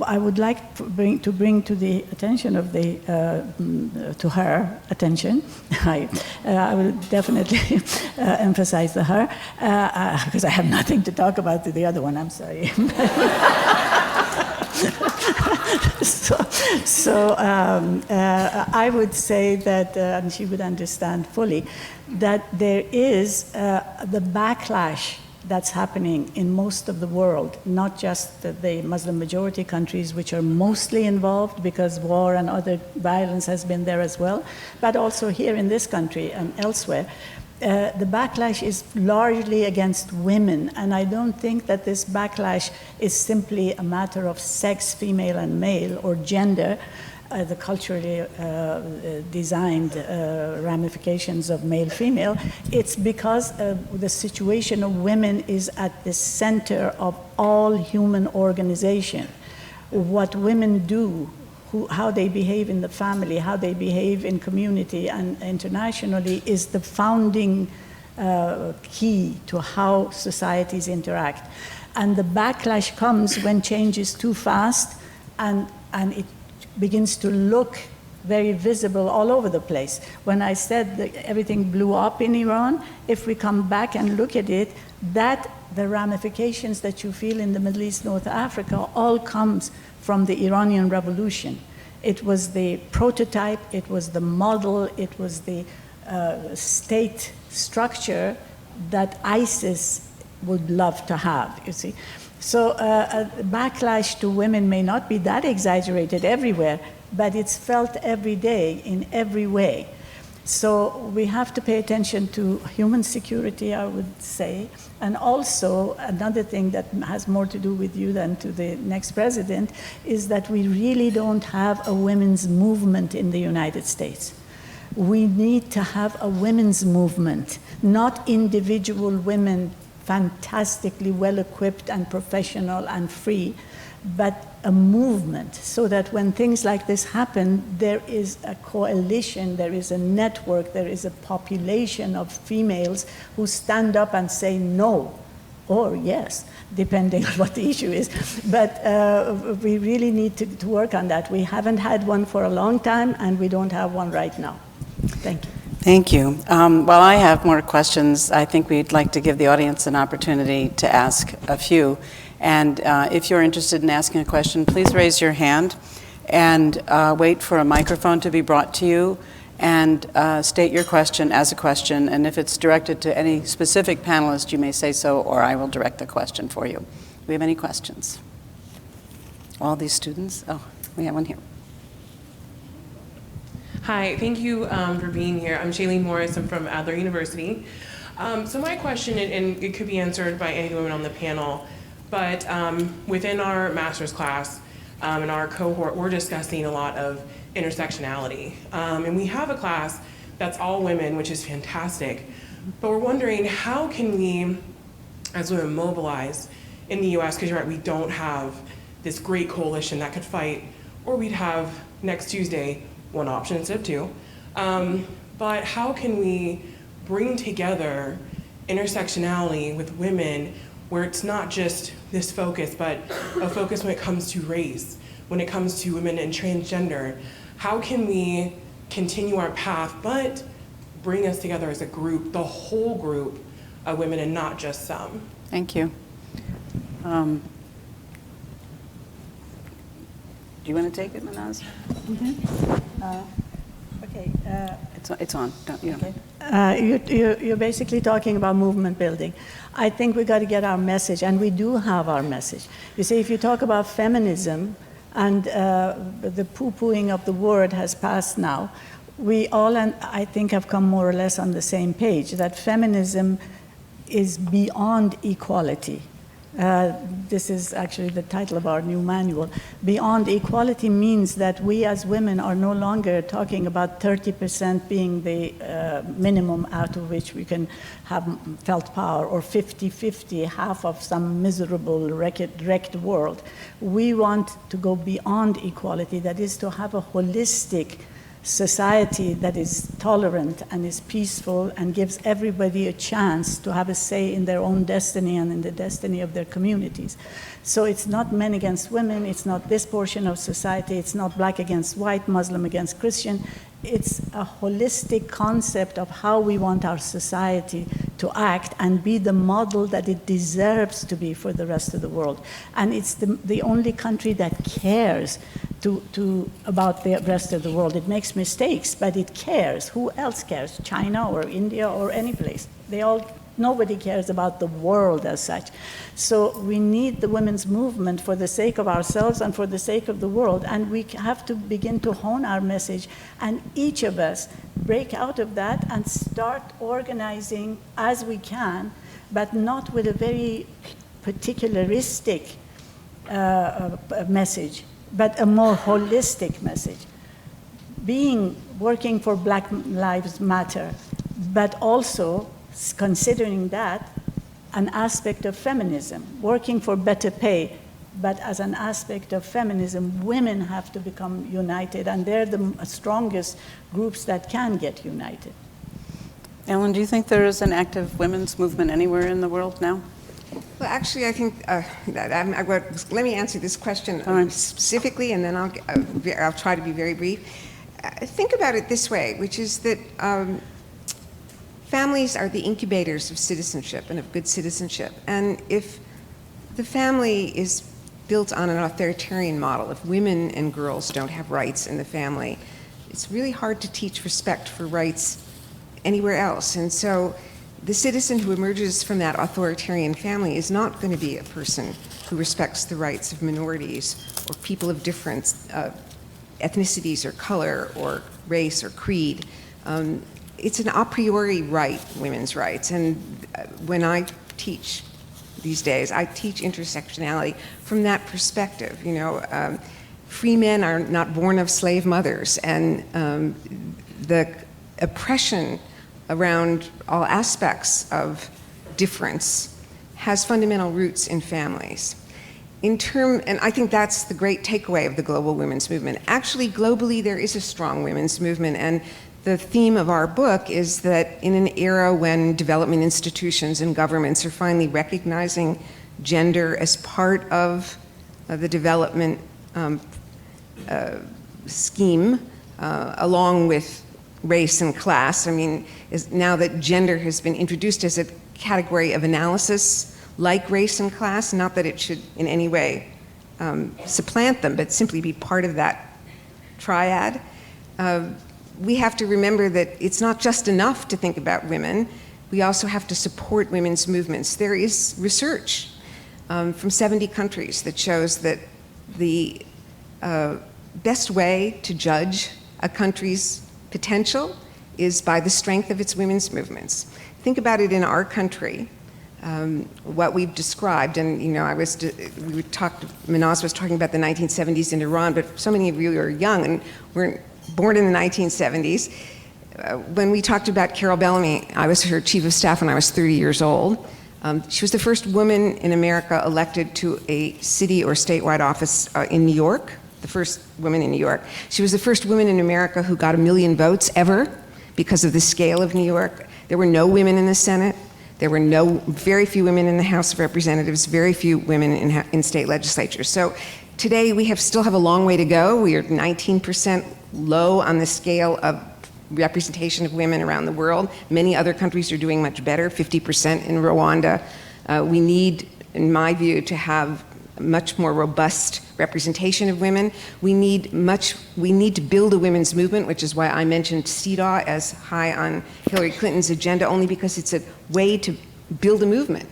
Speaker 6: I would like to bring to the attention of the, to her attention, I will definitely emphasize the her, because I have nothing to talk about to the other one, I'm sorry. So I would say that, and she would understand fully, that there is the backlash that's happening in most of the world, not just the Muslim majority countries, which are mostly involved because war and other violence has been there as well, but also here in this country and elsewhere. The backlash is largely against women, and I don't think that this backlash is simply a matter of sex, female and male, or gender, the culturally designed ramifications of male-female. It's because the situation of women is at the center of all human organization. What women do, how they behave in the family, how they behave in community and internationally is the founding key to how societies interact. And the backlash comes when change is too fast and it begins to look very visible all over the place. When I said that everything blew up in Iran, if we come back and look at it, that the ramifications that you feel in the Middle East, North Africa, all comes from the Iranian Revolution. It was the prototype, it was the model, it was the state structure that ISIS would love to have, you see. So a backlash to women may not be that exaggerated everywhere, but it's felt every day in every way. So we have to pay attention to human security, I would say, and also another thing that has more to do with you than to the next president is that we really don't have a women's movement in the United States. We need to have a women's movement, not individual women fantastically well-equipped and professional and free, but a movement, so that when things like this happen, there is a coalition, there is a network, there is a population of females who stand up and say no, or yes, depending on what the issue is. But we really need to work on that. We haven't had one for a long time, and we don't have one right now. Thank you.
Speaker 3: Thank you. While I have more questions, I think we'd like to give the audience an opportunity to ask a few. And if you're interested in asking a question, please raise your hand and wait for a microphone to be brought to you, and state your question as a question. And if it's directed to any specific panelist, you may say so, or I will direct the question for you. Do we have any questions? All these students? Oh, we have one here.
Speaker 7: Hi, thank you for being here. I'm Shailene Morris. I'm from Adler University. So my question, and it could be answered by any women on the panel, but within our master's class, in our cohort, we're discussing a lot of intersectionality. And we have a class that's all women, which is fantastic. But we're wondering, how can we, as women, mobilize in the US, because you're right, we don't have this great coalition that could fight, or we'd have next Tuesday, one option instead of two. But how can we bring together intersectionality with women where it's not just this focus, but a focus when it comes to race, when it comes to women and transgender? How can we continue our path, but bring us together as a group, the whole group of women and not just some?
Speaker 3: Thank you. Do you want to take it, Manaz?
Speaker 6: Okay.
Speaker 3: It's on. Don't you?
Speaker 6: Okay. You're basically talking about movement building. I think we got to get our message, and we do have our message. You see, if you talk about feminism, and the poo-pooing of the word has passed now, we all, and I think, have come more or less on the same page, that feminism is beyond equality. This is actually the title of our new manual. Beyond equality means that we as women are no longer talking about 30% being the minimum out of which we can have felt power, or 50-50, half of some miserable wrecked world. We want to go beyond equality, that is to have a holistic society that is tolerant and is peaceful and gives everybody a chance to have a say in their own destiny and in the destiny of their communities. So it's not men against women, it's not this portion of society, it's not black against white, Muslim against Christian. It's a holistic concept of how we want our society to act and be the model that it deserves to be for the rest of the world. And it's the only country that cares about the rest of the world. It makes mistakes, but it cares. Who else cares? China or India or any place. Nobody cares about the world as such. So we need the women's movement for the sake of ourselves and for the sake of the world. And we have to begin to hone our message, and each of us break out of that and start organizing as we can, but not with a very particularistic message, but a more holistic message. Working for Black Lives Matter, but also considering that an aspect of feminism, working for better pay, but as an aspect of feminism, women have to become united, and they're the strongest groups that can get united.
Speaker 3: Ellen, do you think there is an active women's movement anywhere in the world now?
Speaker 4: Well, actually, I think let me answer this question specifically, and then I'll try to be very brief. Think about it this way, which is that families are the incubators of citizenship and of good citizenship. And if the family is built on an authoritarian model, if women and girls don't have rights in the family, it's really hard to teach respect for rights anywhere else. And so the citizen who emerges from that authoritarian family is not going to be a person who respects the rights of minorities or people of different ethnicities or color or race or creed. It's an a priori right, women's rights. And when I teach these days, I teach intersectionality from that perspective. Free men are not born of slave mothers, and the oppression around all aspects of difference has fundamental roots in families. And I think that's the great takeaway of the global women's movement. Actually, globally, there is a strong women's movement, and the theme of our book is that in an era when development institutions and governments are finally recognizing gender as part of the development scheme, along with race and class. I mean, now that gender has been introduced as a category of analysis like race and class, not that it should in any way supplant them, but simply be part of that triad. We have to remember that it's not just enough to think about women. We also have to support women's movements. There is research from 70 countries that shows that the best way to judge a country's potential is by the strength of its women's movements. Think about it in our country, what we've described, and Manaz was talking about the 1970s in Iran, but so many of you are young and weren't born in the 1970s. When we talked about Carol Bellamy, I was her chief of staff when I was 30 years old. She was the first woman in America elected to a city or statewide office in New York, the first woman in New York. She was the first woman in America who got 1 million votes ever because of the scale of New York. There were no women in the Senate. There were very few women in the House of Representatives, very few women in state legislatures. So today we still have a long way to go. We are 19% low on the scale of representation of women around the world. Many other countries are doing much better, 50% in Rwanda. We need, in my view, to have a much more robust representation of women. We need to build a women's movement, which is why I mentioned CEDAW as high on Hillary Clinton's agenda, only because it's a way to build a movement.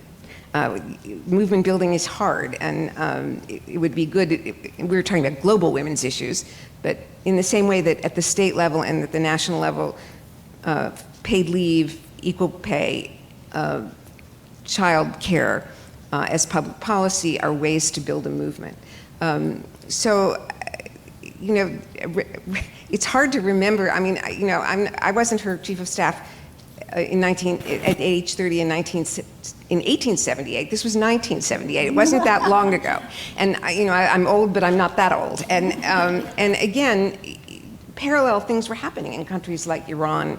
Speaker 4: Movement building is hard, and it would be good, we were talking about global women's issues, but in the same way that at the state level and at the national level, paid leave, equal pay, child care, as public policy are ways to build a movement. So, you know, it's hard to remember. I mean, you know, I wasn't her chief of staff at age 30 in 1878. This was 1978. It wasn't that long ago. And you know, I'm old, but I'm not that old. And again, parallel things were happening in countries like Iran,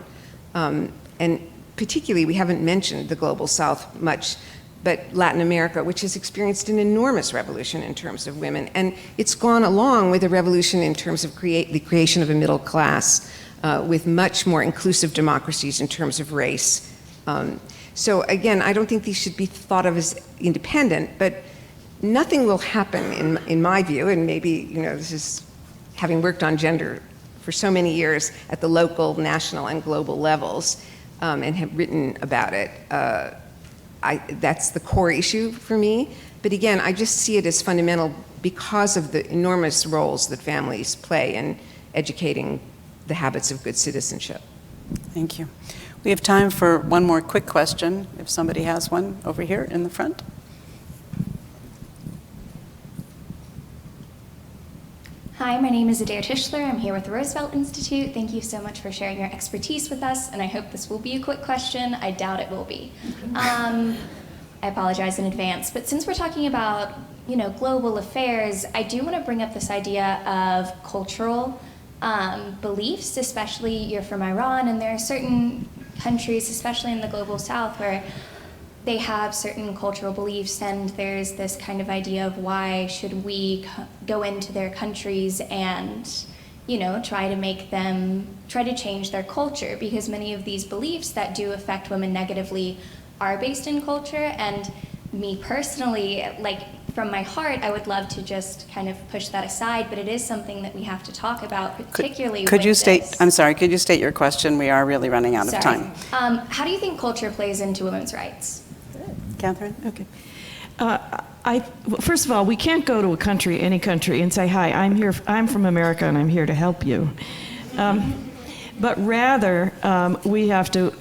Speaker 4: and particularly, we haven't mentioned the global South much, but Latin America, which has experienced an enormous revolution in terms of women. And it's gone along with a revolution in terms of the creation of a middle class with much more inclusive democracies in terms of race. So again, I don't think these should be thought of as independent, but nothing will happen, in my view, and maybe, you know, this is having worked on gender for so many years at the local, national, and global levels, and have written about it. That's the core issue for me. But again, I just see it as fundamental because of the enormous roles that families play in educating the habits of good citizenship.
Speaker 3: Thank you. We have time for one more quick question, if somebody has one over here in the front.
Speaker 8: Hi, my name is Adair Tischler. I'm here with the Roosevelt Institute. Thank you so much for sharing your expertise with us, and I hope this will be a quick question. I doubt it will be. I apologize in advance, but since we're talking about, you know, global affairs, I do want to bring up this idea of cultural beliefs, especially you're from Iran, and there are certain countries, especially in the global South, where they have certain cultural beliefs, and there's this kind of idea of why should we go into their countries and, you know, try to change their culture, because many of these beliefs that do affect women negatively are based in culture. And me personally, like, from my heart, I would love to just kind of push that aside, but it is something that we have to talk about, particularly
Speaker 3: could
Speaker 8: with
Speaker 3: you state,
Speaker 8: this.
Speaker 3: I'm sorry, could you state your question? We are really running out of time.
Speaker 8: How do you think culture plays into women's rights?
Speaker 3: Catherine?
Speaker 5: Okay. First of all, we can't go to a country, any country, and say, hi, I'm from America and I'm here to help you. But rather, we have to,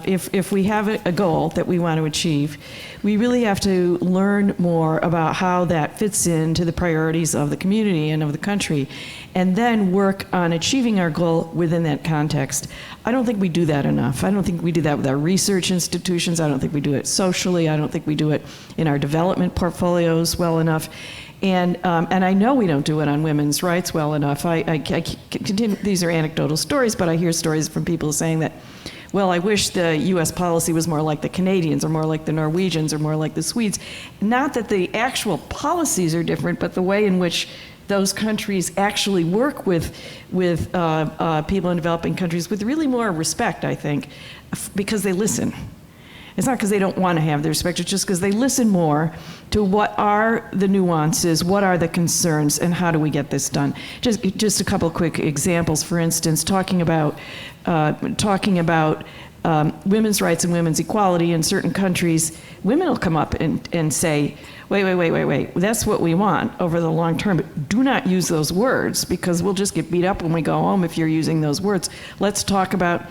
Speaker 5: if we have a goal that we want to achieve, we really have to learn more about how that fits into the priorities of the community and of the country, and then work on achieving our goal within that context. I don't think we do that enough. I don't think we do that with our research institutions. I don't think we do it socially. I don't think we do it in our development portfolios well enough. And I know we don't do it on women's rights well enough. I continue, these are anecdotal stories, but I hear stories from people saying that, well, I wish the US policy was more like the Canadians or more like the Norwegians or more like the Swedes. Not that the actual policies are different, but the way in which those countries actually work with people in developing countries with really more respect, I think, because they listen. It's not because they don't want to have the respect, it's just because they listen more to what are the nuances, what are the concerns, and how do we get this done. Just a couple quick examples. For instance, talking about women's rights and women's equality in certain countries, women will come up and say, wait, that's what we want over the long term, but do not use those words, because we'll just get beat up when we go home if you're using those words. Let's talk about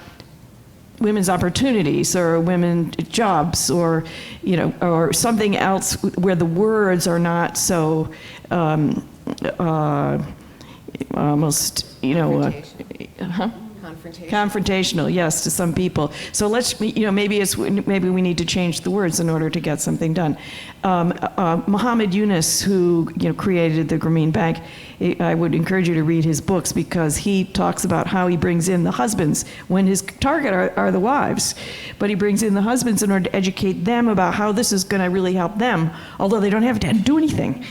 Speaker 5: women's opportunities or women jobs, or, you know, or something else where the words are not so almost, you know, confrontational, yes, to some people. So let's, you know, maybe we need to change the words in order to get something done. Muhammad Yunus, who, you know, created the Grameen Bank, I would encourage you to read his books, because he talks about how he brings in the husbands when his target are the wives. But he brings in the husbands in order to educate them about how this is going to really help them, although they don't have to do anything,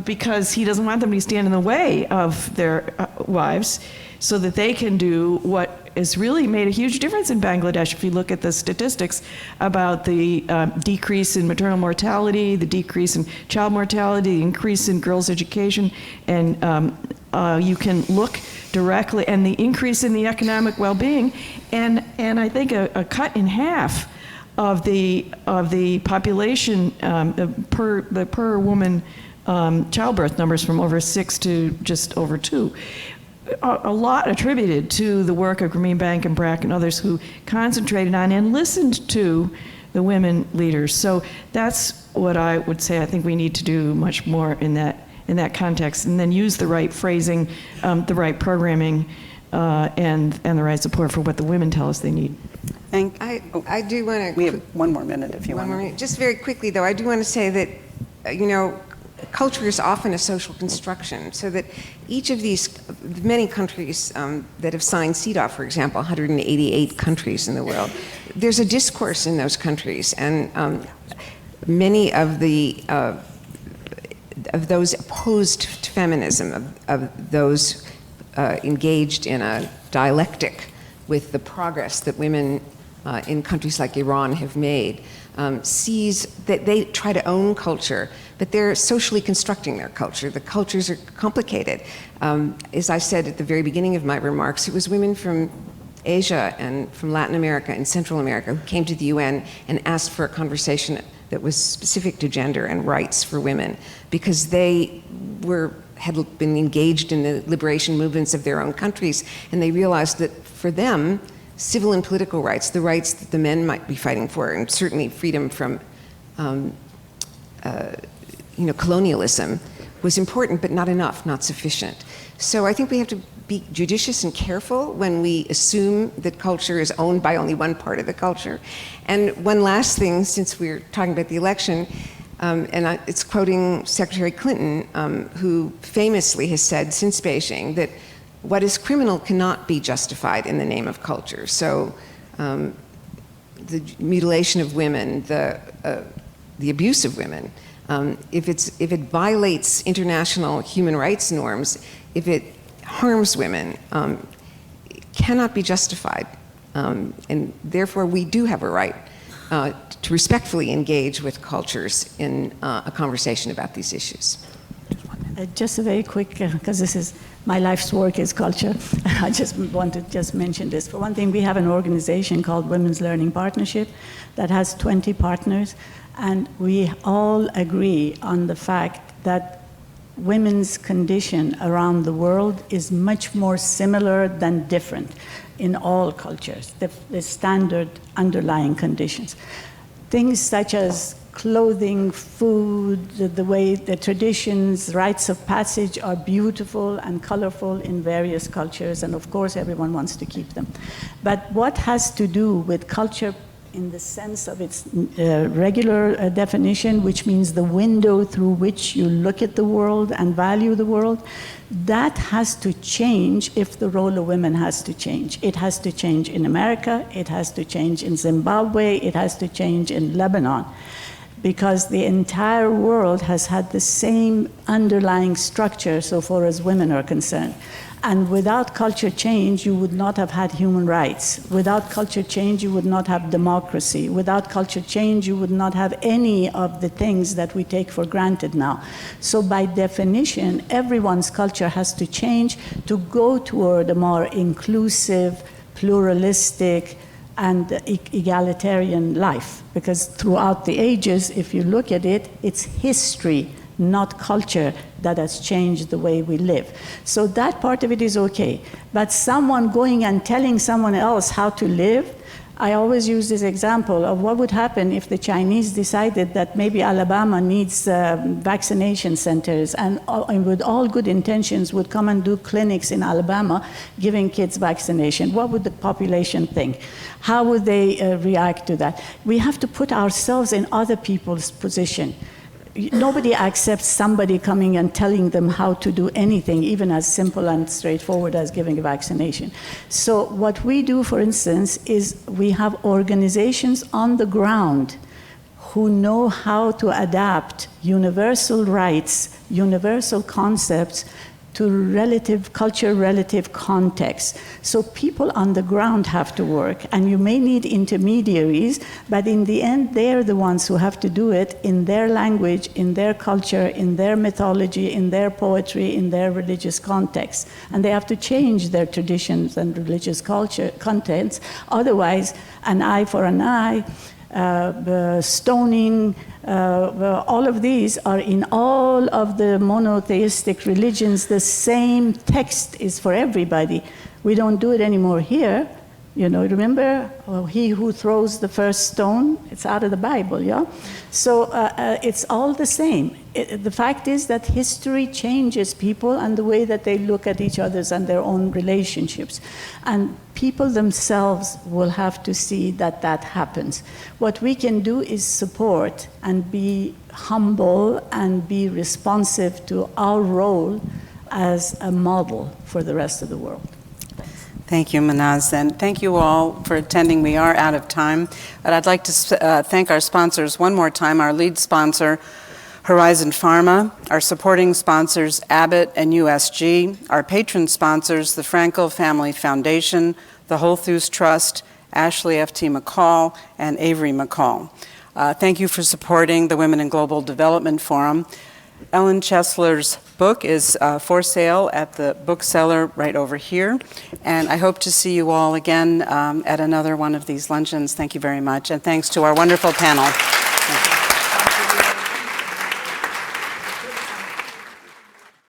Speaker 5: because he doesn't want them to stand in the way of their wives, so that they can do what has really made a huge difference in Bangladesh. If you look at the statistics about the decrease in maternal mortality, the decrease in child mortality, the increase in girls' education, and you can look directly, and the increase in the economic well-being, and I think a cut in half of the population per woman childbirth numbers from over 6 to just over 2. A lot attributed to the work of Grameen Bank and BRAC and others who concentrated on and listened to the women leaders. So that's what I would say. I think we need to do much more in that context, and then use the right phrasing, the right programming, and the right support for what the women tell us they need.
Speaker 4: I do want to.
Speaker 3: We have one more minute if you want.
Speaker 4: One more minute. Just very quickly, though, I do want to say that, culture is often a social construction, so that each of these, many countries that have signed CEDAW, for example, 188 countries in the world, there's a discourse in those countries, and many of those opposed to feminism, of those engaged in a dialectic with the progress that women in countries like Iran have made, sees that they try to own culture, but they're socially constructing their culture. The cultures are complicated. As I said at the very beginning of my remarks, it was women from Asia and from Latin America and Central America who came to the UN and asked for a conversation that was specific to gender and rights for women, because they had been engaged in the liberation movements of their own countries, and they realized that for them, civil and political rights, the rights that the men might be fighting for, and certainly freedom from colonialism, was important, but not enough, not sufficient. So I think we have to be judicious and careful when we assume that culture is owned by only one part of the culture. And one last thing, since we're talking about the election, it's quoting Secretary Clinton, who famously has said since Beijing that what is criminal cannot be justified in the name of culture. So the mutilation of women, the abuse of women, if it violates international human rights norms, if it harms women, cannot be justified. And therefore, we do have a right to respectfully engage with cultures in a conversation about these issues.
Speaker 6: Just a very quick, because this is my life's work is culture. I just want to mention this. For one thing, we have an organization called Women's Learning Partnership that has 20 partners, and we all agree on the fact that women's condition around the world is much more similar than different in all cultures, the standard underlying conditions. Things such as clothing, food, the way the traditions, rites of passage are beautiful and colorful in various cultures, and of course everyone wants to keep them. But what has to do with culture in the sense of its regular definition, which means the window through which you look at the world and value the world, that has to change if the role of women has to change. It has to change in America, it has to change in Zimbabwe, it has to change in Lebanon, because the entire world has had the same underlying structure so far as women are concerned. And without culture change, you would not have had human rights. Without culture change, you would not have democracy. Without culture change, you would not have any of the things that we take for granted now. So by definition, everyone's culture has to change to go toward a more inclusive, pluralistic, and egalitarian life. Because throughout the ages, if you look at it, it's history, not culture, that has changed the way we live. So that part of it is okay. But someone going and telling someone else how to live, I always use this example of what would happen if the Chinese decided that maybe Alabama needs vaccination centers, and with all good intentions would come and do clinics in Alabama giving kids vaccination. What would the population think? How would they react to that? We have to put ourselves in other people's position. Nobody accepts somebody coming and telling them how to do anything, even as simple and straightforward as giving a vaccination. So what we do, for instance, is we have organizations on the ground who know how to adapt universal rights, universal concepts to relative culture, relative context. So people on the ground have to work, and you may need intermediaries, but in the end, they're the ones who have to do it in their language, in their culture, in their mythology, in their poetry, in their religious context. And they have to change their traditions and religious culture contents. Otherwise, an eye for an eye, stoning, all of these are in all of the monotheistic religions. The same text is for everybody. We don't do it anymore here, You know, remember, he who throws the first stone, it's out of the Bible, yeah? So it's all the same. The fact is that history changes people and the way that they look at each other and their own relationships. And people themselves will have to see that that happens. What we can do is support and be humble and be responsive to our role as a model for the rest of the world.
Speaker 3: Thank you, Manaz, and thank you all for attending. We are out of time, but I'd like to thank our sponsors one more time, our lead sponsor, Horizon Pharma, our supporting sponsors, Abbott and USG, our patron sponsors, the Frankel Family Foundation, the Whole Foods Trust, Ashley F.T. McCall, and Avery McCall. Thank you for supporting the Women in Global Development Forum. Ellen Chesler's book is for sale at the bookseller right over here, and I hope to see you all again at another one of these luncheons. Thank you very much, and thanks to our wonderful panel.